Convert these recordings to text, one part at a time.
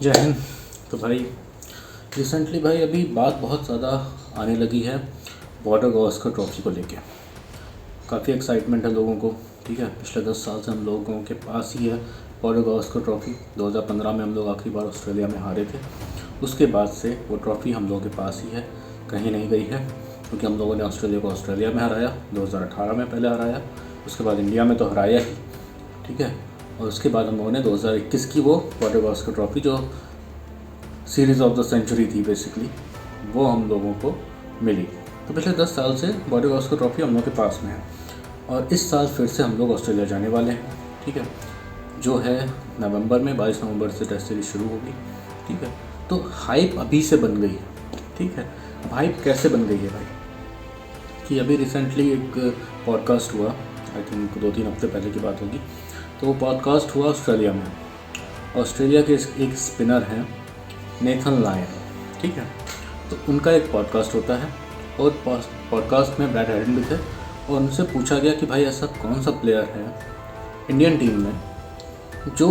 जय हिंद। तो भाई रिसेंटली भाई अभी बात बहुत ज़्यादा आने लगी है बॉर्डर गावस्कर ट्रॉफी को लेके। काफ़ी एक्साइटमेंट है लोगों को। ठीक है, पिछले 10 साल से हम लोगों के पास ही है बॉर्डर गावस्कर ट्रॉफी। 2015 में हम लोग आखिरी बार ऑस्ट्रेलिया में हारे थे। उसके बाद से वो ट्रॉफ़ी हम लोगों के पास ही है, कहीं नहीं गई है, क्योंकि हम लोगों ने ऑस्ट्रेलिया को ऑस्ट्रेलिया में हराया, 2018 में पहले हराया, उसके बाद इंडिया में तो हराया ही। ठीक है, और उसके बाद हम लोगों ने 2021 की वो बॉर्डर गावस्कर ट्रॉफी जो सीरीज़ ऑफ द सेंचुरी थी बेसिकली, वो हम लोगों को मिली। तो पिछले 10 साल से बॉर्डर गावस्कर ट्रॉफी हम लोग के पास में है और इस साल फिर से हम लोग ऑस्ट्रेलिया जाने वाले हैं। ठीक है, जो है नवंबर में, 22 नवंबर से टेस्ट सीरीज शुरू होगी। ठीक है, तो हाइप अभी से बन गई है। ठीक है, अब हाइप कैसे बन गई है भाई, कि अभी रिसेंटली एक पॉडकास्ट हुआ, आई थिंक 2-3 हफ्ते पहले की बात होगी। तो वो पॉडकास्ट हुआ ऑस्ट्रेलिया में। ऑस्ट्रेलिया के एक स्पिनर हैं नेथन लायन। ठीक है, तो उनका एक पॉडकास्ट होता है और पॉडकास्ट में ब्रैड हेडन भी थे और उनसे पूछा गया कि भाई ऐसा कौन सा प्लेयर है इंडियन टीम में जो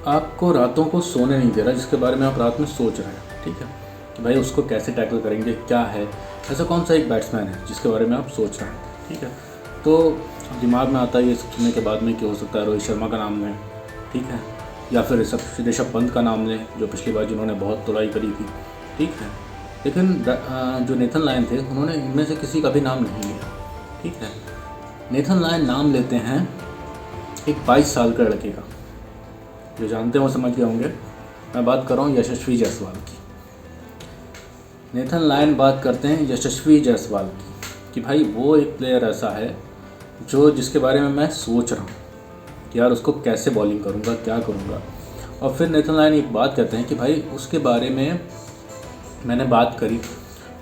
आपको रातों को सोने नहीं दे रहा, जिसके बारे में आप रात में सोच रहे हैं। ठीक है, कि भाई उसको कैसे टैकल करेंगे, क्या है, ऐसा कौन सा एक बैट्समैन है जिसके बारे में आप सोच रहे हैं। ठीक है, तो दिमाग में आता है ये सुनने के बाद में कि हो सकता है रोहित शर्मा का नाम लें। ठीक है, या फिर ऋषभ पंत का नाम लें, जो पिछली बार जिन्होंने बहुत तुड़ाई करी थी। ठीक है, लेकिन जो नेथन लायन थे उन्होंने इनमें से किसी का भी नाम नहीं लिया। ठीक है, नेथन लायन नाम लेते हैं एक 22 साल के लड़के का। जो जानते हैं वो समझ गए होंगे, मैं बात कर रहा हूँ यशस्वी जायसवाल की। नेथन लायन बात करते हैं यशस्वी जायसवाल की कि भाई वो एक प्लेयर ऐसा है जो जिसके बारे में मैं सोच रहा हूँ कि यार उसको कैसे बॉलिंग करूँगा, क्या करूँगा। और फिर नेथन लायन एक बात कहते हैं कि भाई उसके बारे में मैंने बात करी,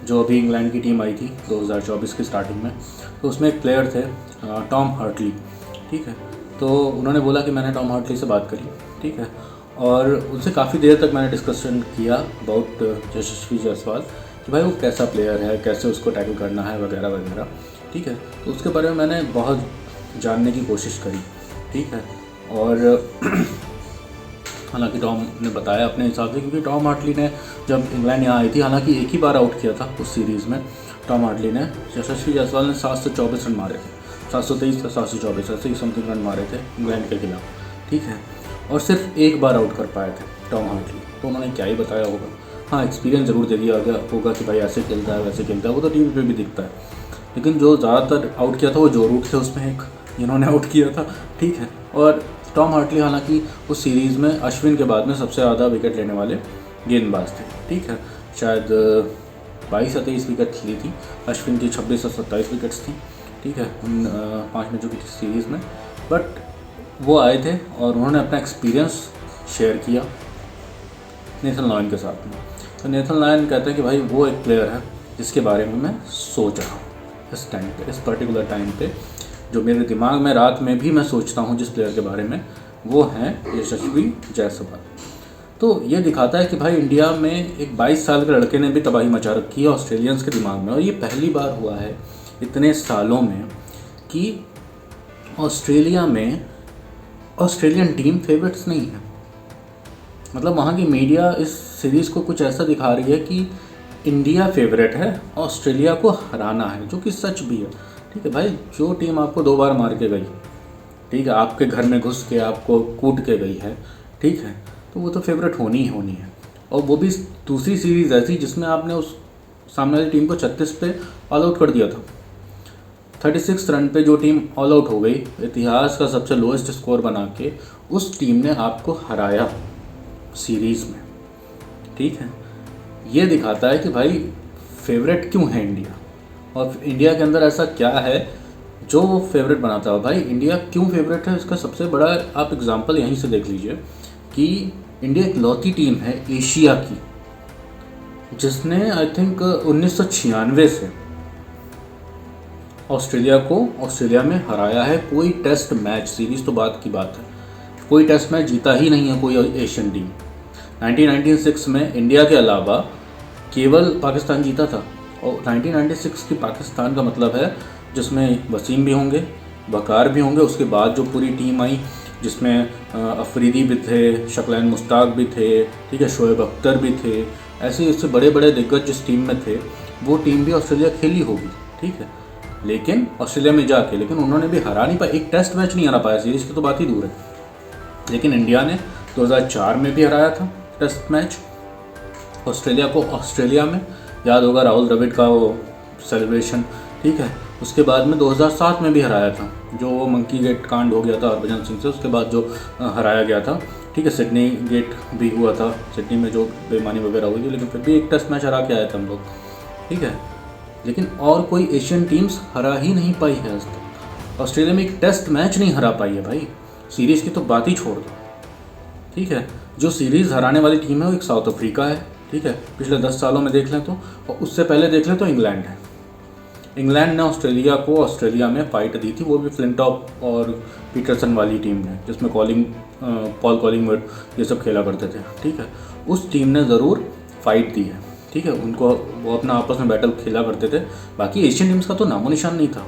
जो अभी इंग्लैंड की टीम आई थी 2024 की स्टार्टिंग में, तो उसमें एक प्लेयर थे टॉम हार्टली। ठीक है, तो उन्होंने बोला कि मैंने टॉम हार्टली से बात करी। ठीक है, और उनसे काफ़ी देर तक मैंने डिस्कशन किया अबाउट यशस्वी जायसवाल कि भाई वो कैसा प्लेयर है, कैसे उसको टैकल करना है वगैरह वगैरह। ठीक है, तो उसके बारे में मैंने बहुत जानने की कोशिश करी। ठीक है, और हालांकि टॉम ने बताया अपने हिसाब से, क्योंकि टॉम हार्टली ने जब इंग्लैंड यहाँ आई थी, हालांकि एक ही बार आउट किया था उस सीरीज़ में टॉम हार्टली ने। यशस्वी जायसवाल ने 724 रन मारे थे, 723 या 724 ऐसे ही समथिंग रन मारे थे इंग्लैंड के खिलाफ। ठीक है, और सिर्फ एक बार आउट कर पाए थे टॉम हार्टली। तो उन्होंने क्या ही बताया होगा, हाँ एक्सपीरियंस ज़रूर दे दिया होगा कि भाई ऐसे खेलता है वैसे खेलता है, वो तो टीवी पे भी दिखता है। लेकिन जो ज़्यादातर आउट किया था वो जो रूट थे उसमें एक जिन्होंने आउट किया था। ठीक है, और टॉम हार्टली हालांकि उस सीरीज़ में अश्विन के बाद में सबसे ज़्यादा विकेट लेने वाले गेंदबाज थे। ठीक है, शायद 22 या 23 विकेट ली थी, अश्विन की 26 या 27 विकेट्स थी। ठीक है, उन 5 मैचों की सीरीज़ में। बट वो आए थे और उन्होंने अपना एक्सपीरियंस शेयर किया नेथन लायन के साथ में। तो नेथन लायन कहते हैं कि भाई वो एक प्लेयर है जिसके बारे में मैं सोच रहा हूँ इस टाइम पे, इस पर्टिकुलर टाइम पे। जो मेरे दिमाग में रात में भी मैं सोचता हूँ जिस प्लेयर के बारे में, वो हैं यशस्वी जायसवाल। तो ये दिखाता है कि भाई इंडिया में एक 22 साल के लड़के ने भी तबाही मचा रखी है ऑस्ट्रेलियंस के दिमाग में। और ये पहली बार हुआ है इतने सालों में कि ऑस्ट्रेलिया में ऑस्ट्रेलियन टीम फेवरेट्स नहीं है। मतलब वहाँ की मीडिया इस सीरीज़ को कुछ ऐसा दिखा रही है कि इंडिया फेवरेट है, ऑस्ट्रेलिया को हराना है, जो कि सच भी है। ठीक है भाई, जो टीम आपको 2 बार मार के गई, ठीक है, आपके घर में घुस के आपको कूट के गई है, ठीक है, तो वो तो फेवरेट होनी ही होनी है। और वो भी दूसरी सीरीज़ ऐसी जिसमें आपने उस सामने वाली टीम को 36 पे ऑल आउट कर दिया था। 36 रन पे जो टीम ऑल आउट हो गई, इतिहास का सबसे लोएस्ट स्कोर बना के उस टीम ने आपको हराया सीरीज़ में। ठीक है, ये दिखाता है कि भाई फेवरेट क्यों है इंडिया, और इंडिया के अंदर ऐसा क्या है जो वो फेवरेट बनाता है। भाई इंडिया क्यों फेवरेट है, इसका सबसे बड़ा आप एग्जांपल यहीं से देख लीजिए कि इंडिया एक लौती टीम है एशिया की जिसने आई थिंक 1996 से ऑस्ट्रेलिया को ऑस्ट्रेलिया में हराया है। कोई टेस्ट मैच, सीरीज़ तो बात की बात है, कोई टेस्ट मैच जीता ही नहीं है कोई एशियन टीम। 1996 में इंडिया के अलावा केवल पाकिस्तान जीता था। और 1996 की पाकिस्तान का मतलब है जिसमें वसीम भी होंगे, वकार भी होंगे, उसके बाद जो पूरी टीम आई जिसमें अफरीदी भी थे, शकलैन मुश्ताक भी थे, ठीक है, शोएब अख्तर भी थे। ऐसे इससे बड़े बड़े दिग्गज जिस टीम में थे वो टीम भी ऑस्ट्रेलिया खेली होगी, ठीक है, लेकिन ऑस्ट्रेलिया में जाके लेकिन उन्होंने भी हरा नहीं पाया, एक टेस्ट मैच नहीं हरा पाया, सीरीज़ की तो बात ही दूर है। लेकिन इंडिया ने 2004 में भी हराया था टेस्ट मैच ऑस्ट्रेलिया को, ऑस्ट्रेलिया में, याद होगा राहुल द्रविड़ का वो सेलिब्रेशन, ठीक है। उसके बाद में 2007 में भी हराया था, जो वो मंकी गेट कांड हो गया था हरभजन सिंह से, उसके बाद जो हराया गया था, ठीक है। सिडनी गेट भी हुआ था, सिडनी में जो बेईमानी वगैरह हुई थी, लेकिन फिर भी एक टेस्ट मैच हरा के आए थे हम लोग, ठीक है। लेकिन और कोई एशियन टीम्स हरा ही नहीं पाई है आज तक। ऑस्ट्रेलिया में एक टेस्ट मैच नहीं हरा पाई है भाई, सीरीज़ की तो बात ही छोड़ दो, ठीक है। जो सीरीज़ हराने वाली टीम है वो एक साउथ अफ्रीका है, ठीक है, पिछले 10 सालों में देख लें तो, और उससे पहले देख लें तो इंग्लैंड है। इंग्लैंड ने ऑस्ट्रेलिया को ऑस्ट्रेलिया में फ़ाइट दी थी, वो भी फ्लिंटॉप और पीटरसन वाली टीम ने, जिसमें पॉल कॉलिंगवुड ये सब खेला करते थे, ठीक है। उस टीम ने ज़रूर फाइट दी है, ठीक है, उनको वो अपना आपस में बैटल खेला करते थे, बाकी एशियन टीम्स का तो नामो निशान नहीं था।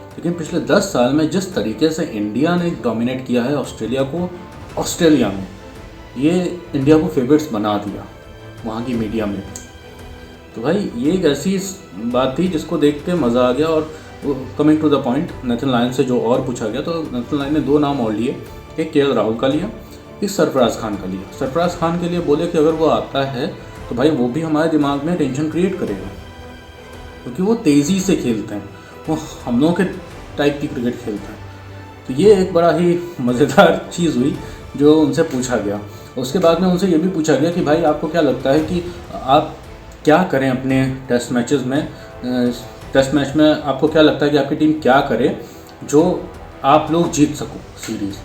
लेकिन पिछले 10 साल में जिस तरीके से इंडिया ने डोमिनेट किया है ऑस्ट्रेलिया को, ऑस्ट्रेलिया में, ये इंडिया को फेवरेट्स बना दिया वहाँ की मीडिया में। तो भाई ये एक ऐसी बात थी जिसको देख के मज़ा आ गया। और coming to the point, Nathan Lyon से जो और पूछा गया, तो नेथन लायन ने 2 नाम और लिए, एक केएल राहुल का लिया, एक सरफराज खान का लिया। सरफराज खान के लिए बोले कि अगर वो आता है तो भाई वो भी हमारे दिमाग में टेंशन क्रिएट करेगा, क्योंकि वो तेज़ी से खेलते हैं, वो हम लोगों के टाइप की क्रिकेट खेलते हैं। तो ये एक बड़ा ही मज़ेदार चीज़ हुई जो उनसे पूछा गया। उसके बाद में उनसे ये भी पूछा गया कि भाई आपको क्या लगता है कि आप क्या करें अपने टेस्ट मैचेस में, टेस्ट मैच में आपको क्या लगता है कि आपकी टीम क्या करे जो आप लोग जीत सको सीरीज़।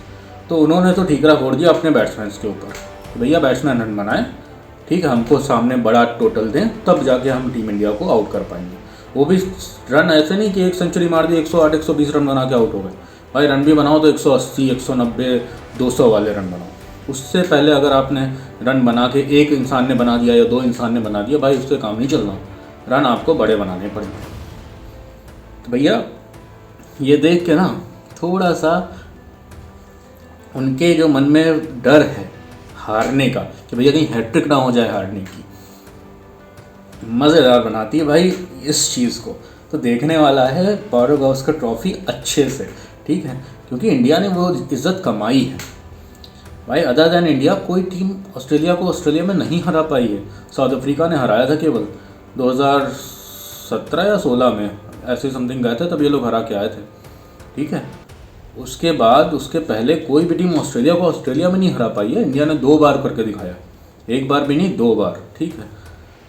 तो उन्होंने तो ठीकरा फोड़ दिया अपने बैट्समैन के ऊपर कि भैया बैट्समैन रन बनाएं, ठीक है, हमको सामने बड़ा टोटल दें, तब जाके हम टीम इंडिया को आउट कर पाएंगे। वो भी रन ऐसे नहीं कि एक सेंचुरी मार दी 108 120 रन बना के आउट हो गए, भाई रन भी बनाओ तो 180 190 200 वाले रन बनाओ। उससे पहले अगर आपने रन बना के एक इंसान ने बना दिया या 2 इंसान ने बना दिया, भाई उससे काम नहीं चलना, रन आपको बड़े बनाने पड़ेंगे। तो भैया ये देख के ना थोड़ा सा उनके जो मन में डर है हारने का कि भैया कहीं हैट्रिक ना हो जाए हारने की, मज़ेदार बनाती है भाई इस चीज़ को। तो देखने वाला है गौरव गावस्कर ट्रॉफी अच्छे से, ठीक है, क्योंकि इंडिया ने वो इज़्ज़त कमाई है भाई। अदर दैन इंडिया कोई टीम ऑस्ट्रेलिया को ऑस्ट्रेलिया में नहीं हरा पाई है। साउथ अफ्रीका ने हराया था केवल 2017 या 16 में, ऐसे समथिंग गए थे, तब ये लोग हरा के आए थे, ठीक है। उसके बाद उसके पहले कोई भी टीम ऑस्ट्रेलिया को ऑस्ट्रेलिया में नहीं हरा पाई है। इंडिया ने 2 बार करके दिखाया, एक बार भी नहीं 2 बार, ठीक है।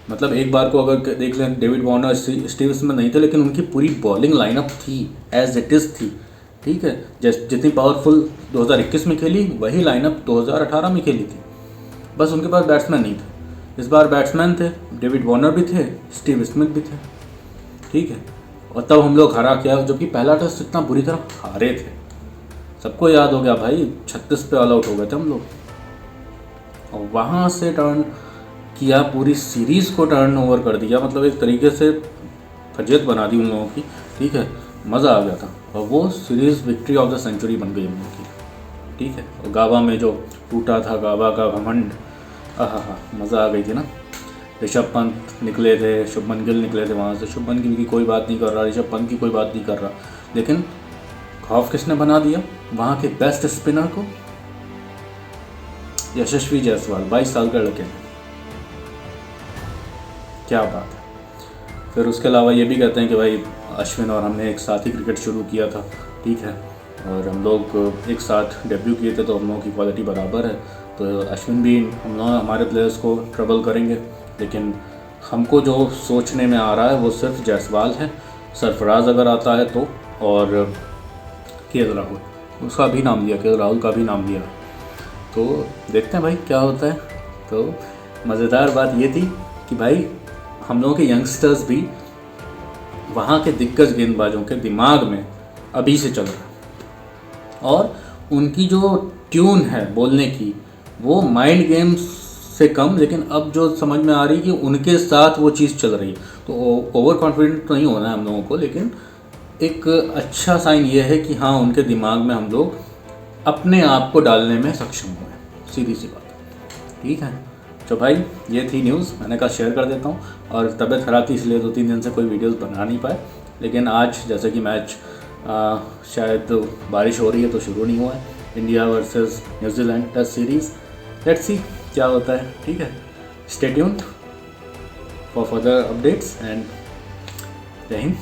मतलब एक बार को अगर देख लें, डेविड वार्नर स्टीव स्मिथ नहीं थे, लेकिन उनकी पूरी बॉलिंग लाइनअप थी एज इट इज़ थी, ठीक है। जितनी पावरफुल 2021 में खेली वही लाइनअप 2018 में खेली थी, बस उनके पास बैट्समैन नहीं थे। इस बार बैट्समैन थे, डेविड वार्नर भी थे, स्टीव स्मिथ भी थे, ठीक है। और तब हम लोग हरा क्या, जबकि पहला टेस्ट इतना बुरी तरह हारे थे, सबको याद हो गया भाई, 36 पे ऑल आउट हो गए थे हम लोग। और वहाँ से टर्न किया, पूरी सीरीज़ को टर्न ओवर कर दिया, मतलब एक तरीके से फजीहत बना दी उन लोगों की, ठीक है, मज़ा आ गया था। और वो series victory of the century बन गई हम लोग की, ठीक है। और गाबा में जो टूटा था गाबा का घमंड, आहा मज़ा आ गई थी ना। ऋषभ पंत निकले थे, शुभमन गिल निकले थे वहाँ से, शुभमन गिल की कोई बात नहीं कर रहा, ऋषभ पंत की कोई बात नहीं कर रहा, लेकिन खौफ किसने बना दिया वहाँ के बेस्ट स्पिनर को, यशस्वी जायसवाल, 22 साल का लड़के, क्या बात है। फिर उसके अलावा ये भी कहते हैं कि भाई अश्विन और हमने एक साथ ही क्रिकेट शुरू किया था, ठीक है, और हम लोग एक साथ डेब्यू किए थे, तो हम लोगों की क्वालिटी बराबर है। तो अश्विन भी हम लोग हमारे प्लेयर्स को ट्रबल करेंगे, लेकिन हमको जो सोचने में आ रहा है वो सिर्फ जायसवाल है, सरफराज अगर आता है तो, और केएल राहुल, उसका भी नाम लिया, केएल राहुल का भी नाम लिया। तो देखते हैं भाई क्या होता है। तो मज़ेदार बात ये थी कि भाई हम लोगों के यंगस्टर्स भी वहाँ के दिग्गज गेंदबाजों के दिमाग में अभी से चल रहा है, और उनकी जो ट्यून है बोलने की वो माइंड गेम्स से कम, लेकिन अब जो समझ में आ रही है कि उनके साथ वो चीज़ चल रही है। तो ओवर कॉन्फिडेंट तो नहीं होना है हम लोगों को, लेकिन एक अच्छा साइन ये है कि हाँ उनके दिमाग में हम लोग अपने आप को डालने में सक्षम हुए। सीधी सी बात, ठीक है। तो भाई ये थी न्यूज़, मैंने कहा शेयर कर देता हूँ। और तबीयत ख़राब थी इसलिए 2-3 दिन से कोई वीडियोस बना नहीं पाए, लेकिन आज जैसे कि मैच शायद बारिश हो रही है तो शुरू नहीं हुआ है, India versus New Zealand test series. Let's see क्या होता है, ठीक है। Stay tuned for further updates and Jai Hind.